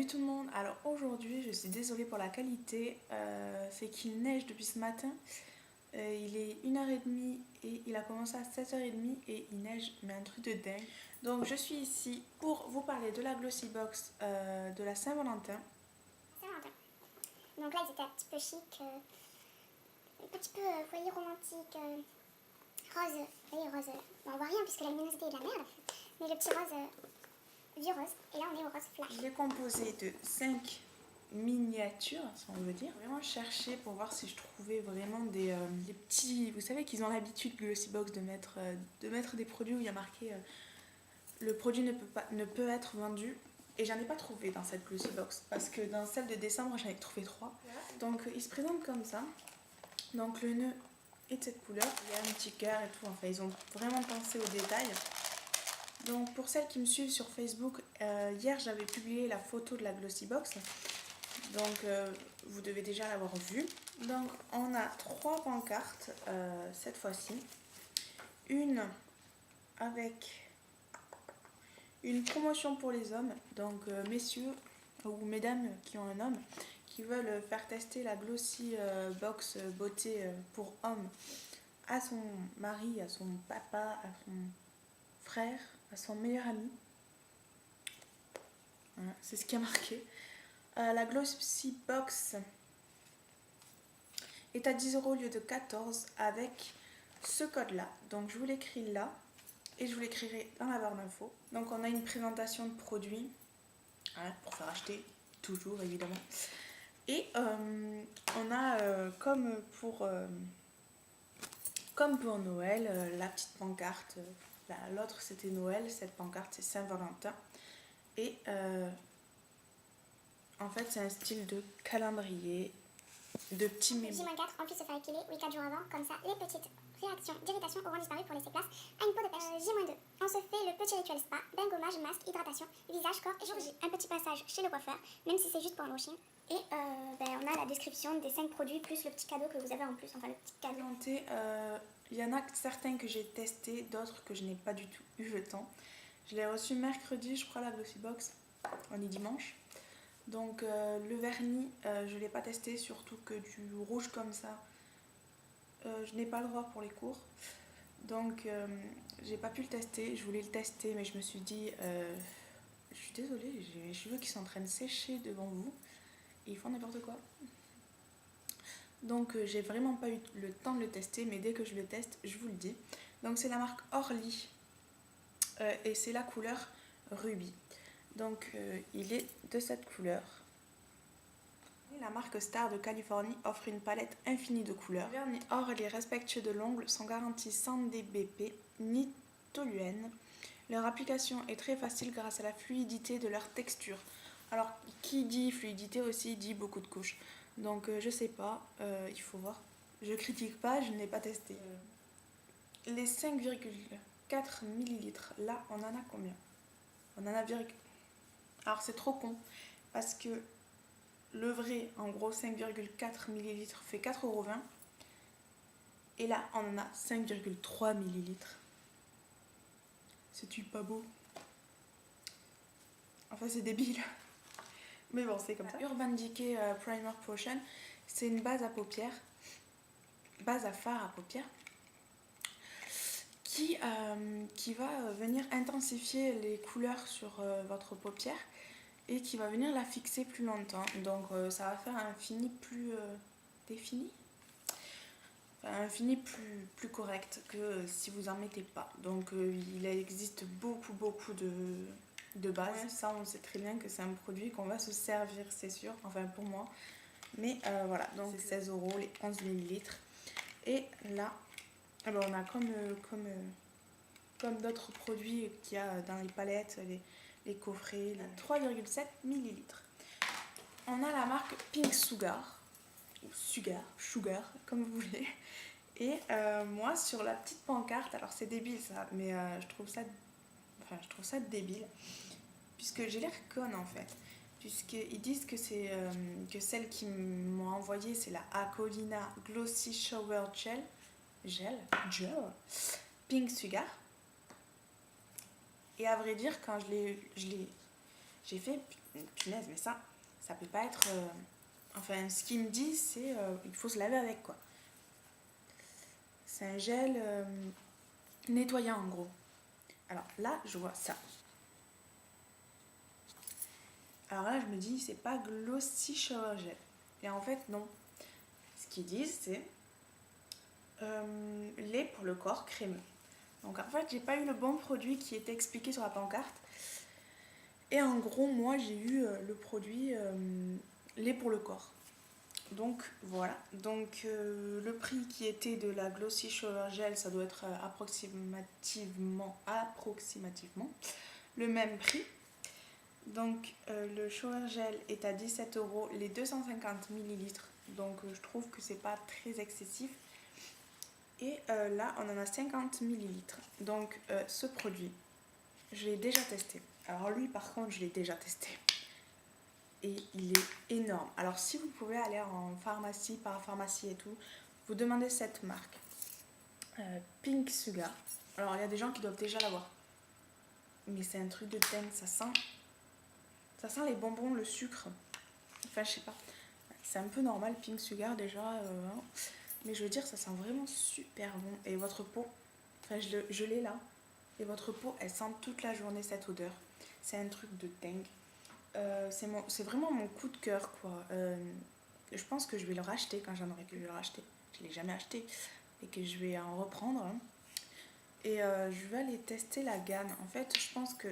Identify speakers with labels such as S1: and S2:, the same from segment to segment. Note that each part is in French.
S1: Salut tout le monde, alors aujourd'hui je suis désolée pour la qualité, c'est qu'il neige depuis ce matin, il est 1h30 et il a commencé à 7h30 et il neige mais un truc de dingue. Donc je suis ici pour vous parler de la Glossybox de la Saint-Valentin.
S2: Donc là ils étaient un petit peu chic, un petit peu foyer romantique, rose, vous voyez rose, bon, on voit rien puisque la luminosité est de la merde, mais le petit rose, vieux rose, et là on est au rose flash.
S1: Il est composé de 5 miniatures, si on veut dire. J'ai vraiment cherché pour voir si je trouvais vraiment des petits... Vous savez qu'ils ont l'habitude, Glossybox, de mettre des produits où il y a marqué le produit ne peut être vendu. Et j'en ai pas trouvé dans cette Glossybox parce que dans celle de décembre j'en ai trouvé 3. Donc il se présente comme ça. Donc le nœud est de cette couleur. Il y a un petit cœur et tout. Enfin ils ont vraiment pensé aux détails. Donc pour celles qui me suivent sur Facebook, hier j'avais publié la photo de la Glossybox. Donc vous devez déjà l'avoir vue. Donc on a 3 pancartes cette fois-ci. Une avec une promotion pour les hommes. Donc messieurs ou mesdames qui ont un homme, qui veulent faire tester la Glossybox beauté pour homme à son mari, à son papa, à son frère, à son meilleur ami. Voilà, c'est ce qui a marqué. La Glossybox est à 10 € au lieu de 14 avec ce code là. Donc je vous l'écris là et je vous l'écrirai dans la barre d'infos. Donc on a une présentation de produits pour faire acheter, toujours évidemment. Et on a comme pour Noël, la petite pancarte. L'autre c'était Noël, cette pancarte c'est Saint-Valentin. Et en fait c'est un style de calendrier, de petits mémos.
S2: J-4, en plus se faire épiler, oui 4 jours avant, comme ça les petites réactions d'irritation auront disparu pour laisser place à une peau de pêche. J-2, on se fait le petit rituel spa, bain gommage, masque, hydratation, visage, corps et jour J. Un petit passage chez le coiffeur, même si c'est juste pour un washing. Et on a la description des 5 produits plus le petit cadeau que vous avez en plus, enfin le petit cadeau.
S1: Il y en a certains que j'ai testés, d'autres que je n'ai pas du tout eu le temps. Je l'ai reçu mercredi, je crois, la Glossybox. On est dimanche. Donc le vernis, je ne l'ai pas testé, surtout que du rouge comme ça, je n'ai pas le droit pour les cours. Donc j'ai pas pu le tester, je voulais le tester mais je me suis dit, je suis désolée, j'ai mes cheveux qui sont en train de sécher devant vous et ils font n'importe quoi. Donc j'ai vraiment pas eu le temps de le tester, mais dès que je le teste, je vous le dis. Donc c'est la marque Orly et c'est la couleur Ruby. Donc il est de cette couleur. Et la marque Star de Californie offre une palette infinie de couleurs. Les vernis Orly respectueux de l'ongle sont garantis sans DBP ni toluène. Leur application est très facile grâce à la fluidité de leur texture. Alors qui dit fluidité aussi dit beaucoup de couches. Donc je sais pas, il faut voir. Je critique pas, je n'ai pas testé. Les 5,4 ml, là on en a combien? On en a Alors c'est trop con, parce que le vrai, en gros 5,4 ml fait 4,20 €. Et là on en a 5,3 ml. C'est-tu pas beau? Enfin c'est débile. Mais bon, c'est comme ça. Urban Decay Primer Potion, c'est une base à paupières, base à fard à paupières, qui va venir intensifier les couleurs sur votre paupière et qui va venir la fixer plus longtemps. Donc ça va faire un fini plus défini, enfin, un fini plus correct que si vous en mettez pas. Donc il existe beaucoup de base. Ça on sait très bien que c'est un produit qu'on va se servir, c'est sûr, enfin pour moi. Mais voilà, donc c'est 16 € les 11 ml. Et là, alors on a comme d'autres produits qu'il y a dans les palettes, les coffrets, 3,7 ml. On a la marque Pink Sugar, ou Sugar, comme vous voulez. Et moi, sur la petite pancarte, alors c'est débile ça, mais je trouve ça débile, puisque j'ai l'air conne en fait. Puisqu'ils disent que c'est que celle qui m'ont envoyé, c'est la Acolina Glossy Shower Gel Pink Sugar. Et à vrai dire, quand je l'ai J'ai fait, punaise, mais ça peut pas être... Enfin, ce qu'il me dit, c'est il faut se laver avec, quoi. C'est un gel nettoyant, en gros. Alors là, je vois ça. Alors là, je me dis, c'est pas Glossy Shower Gel. Et en fait, non. Ce qu'ils disent, c'est lait pour le corps crémeux. Donc en fait, j'ai pas eu le bon produit qui était expliqué sur la pancarte. Et en gros, moi, j'ai eu le produit lait pour le corps. Donc voilà. Donc le prix qui était de la Glossy Shower Gel, ça doit être approximativement le même prix. Donc le shower gel est à 17 € les 250 ml. Donc je trouve que c'est pas très excessif. Et là on en a 50 ml. Donc ce produit, je l'ai déjà testé. Alors lui par contre je l'ai déjà testé. Et il est énorme. Alors si vous pouvez aller en pharmacie, parapharmacie et tout, vous demandez cette marque. Pink Sugar. Alors il y a des gens qui doivent déjà l'avoir. Mais c'est un truc de dingue, ça sent les bonbons, le sucre. Enfin, je sais pas. C'est un peu normal, Pink Sugar déjà. Hein. Mais je veux dire, ça sent vraiment super bon. Et votre peau, enfin, je l'ai là. Et votre peau, elle sent toute la journée cette odeur. C'est un truc de dingue. C'est vraiment mon coup de cœur, quoi. Je pense que je vais le racheter quand j'en aurai pu le racheter. Je ne l'ai jamais acheté. Et que je vais en reprendre. Hein. Et je vais aller tester la gamme. En fait, je pense que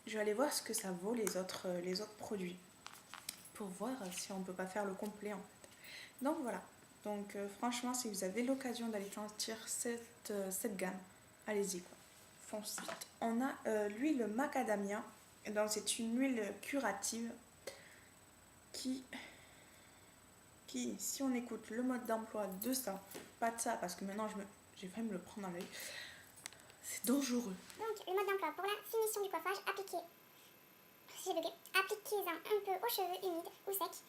S1: je vais aller voir ce que ça vaut les autres produits pour voir si on peut pas faire le complet en fait. Donc voilà. Donc franchement, si vous avez l'occasion d'aller sentir cette gamme, allez-y quoi. Foncez. On a l'huile macadamia. Donc c'est une huile curative qui, si on écoute le mode d'emploi de ça, pas de ça parce que maintenant j'ai failli me le prendre dans l'œil. C'est dangereux.
S2: Donc, le mode d'emploi pour la finition du coiffage, appliquez-en un peu aux cheveux humides ou secs.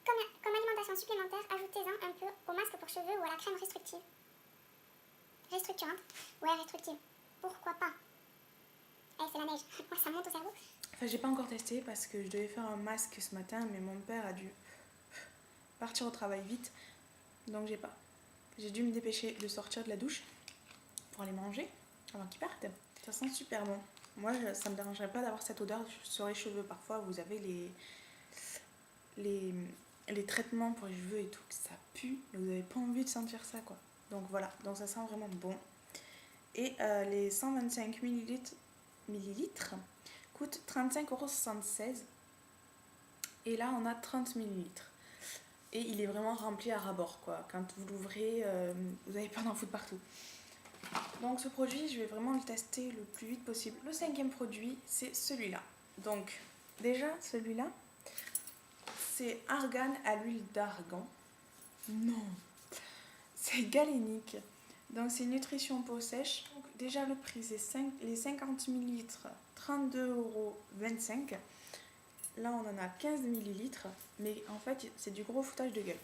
S2: Comme alimentation supplémentaire, ajoutez-en un peu au masque pour cheveux ou à la crème restrictive. Restructurante. Ouais, restrictive. Pourquoi pas? C'est la neige. Moi, ça monte au cerveau.
S1: Enfin, j'ai pas encore testé parce que je devais faire un masque ce matin, mais mon père a dû partir au travail vite. Donc j'ai dû me dépêcher de sortir de la douche pour aller manger avant qu'il parte. Ça sent super bon. Moi, ça me dérangerait pas d'avoir cette odeur sur les cheveux. Parfois, vous avez les traitements pour les cheveux et tout, que ça pue, et vous n'avez pas envie de sentir ça, quoi. Donc voilà, donc ça sent vraiment bon. Et les 125 millilitres coûtent 35,76 €. Et là, on a 30 millilitres. Et il est vraiment rempli à ras-bord, quoi. Quand vous l'ouvrez, vous n'avez pas d'en foutre partout. Donc ce produit, je vais vraiment le tester le plus vite possible. Le 5e produit, c'est celui-là. Donc déjà, celui-là, c'est argan à l'huile d'argan. Non, c'est galénique. Donc c'est nutrition peau sèche. Donc, déjà le prix, c'est les 50 ml, 32,25 €. Là, on en a 15 ml. Mais en fait, c'est du gros foutage de gueule.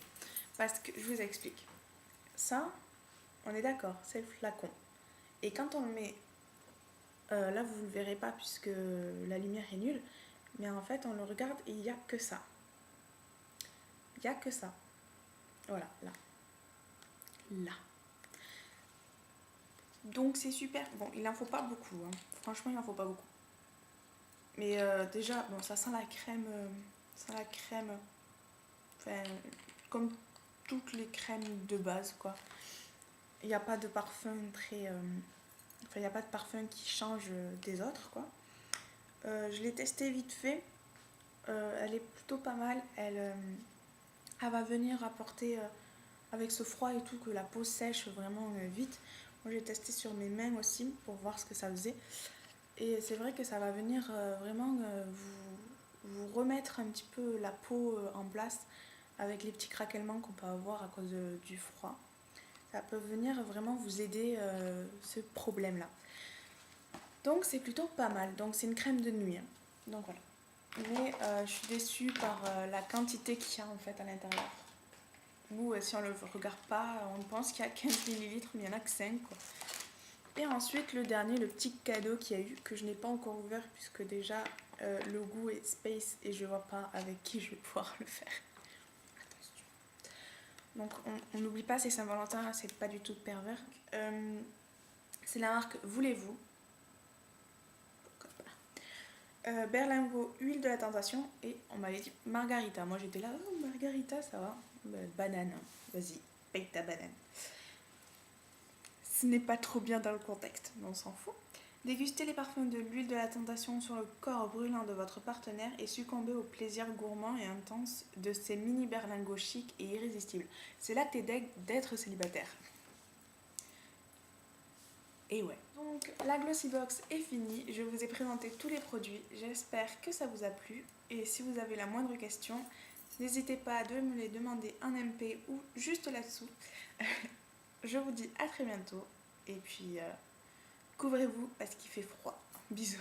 S1: Parce que, je vous explique. Ça, on est d'accord, c'est le flacon. Et quand on le met, là vous ne le verrez pas puisque la lumière est nulle, mais en fait on le regarde et il n'y a que ça. Il n'y a que ça. Voilà, là. Là. Donc c'est super. Bon, il n'en faut pas beaucoup. Hein. Franchement, il n'en faut pas beaucoup. Mais déjà, bon, ça sent la crème. Enfin, comme toutes les crèmes de base, quoi. Il n'y a pas de parfum très... Enfin, il n'y a pas de parfum qui change des autres, quoi. Je l'ai testé vite fait. Elle est plutôt pas mal. Elle va venir apporter, avec ce froid et tout, que la peau sèche vraiment vite. Moi, j'ai testé sur mes mains aussi pour voir ce que ça faisait. Et c'est vrai que ça va venir vraiment vous remettre un petit peu la peau en place avec les petits craquements qu'on peut avoir à cause du froid. Ça peut venir vraiment vous aider ce problème-là. Donc c'est plutôt pas mal. Donc c'est une crème de nuit. Hein. Donc voilà. Mais je suis déçue par la quantité qu'il y a en fait à l'intérieur. Nous, si on ne le regarde pas, on pense qu'il y a 15 ml, mais il n'y en a que 5. Quoi. Et ensuite le dernier, le petit cadeau qu'il y a eu, que je n'ai pas encore ouvert puisque déjà le goût est space et je vois pas avec qui je vais pouvoir le faire. Attention. Donc on n'oublie pas, c'est Saint-Valentin, hein, c'est pas du tout pervers. C'est la marque Voulez-vous. Berlingot, huile de la tentation, et on m'avait dit margarita. Moi j'étais là, oh, margarita ça va. Banane, vas-y, paye ta banane. Ce n'est pas trop bien dans le contexte, mais on s'en fout. Dégustez les parfums de l'huile de la tentation sur le corps brûlant de votre partenaire et succombez au plaisir gourmand et intense de ces mini berlingots chics et irrésistibles. C'est là que t'es deg d'être célibataire. Et ouais. Donc la Glossy Box est finie, je vous ai présenté tous les produits, j'espère que ça vous a plu. Et si vous avez la moindre question, n'hésitez pas à me les demander en MP ou juste là-dessous. Je vous dis à très bientôt et puis couvrez-vous parce qu'il fait froid. Bisous.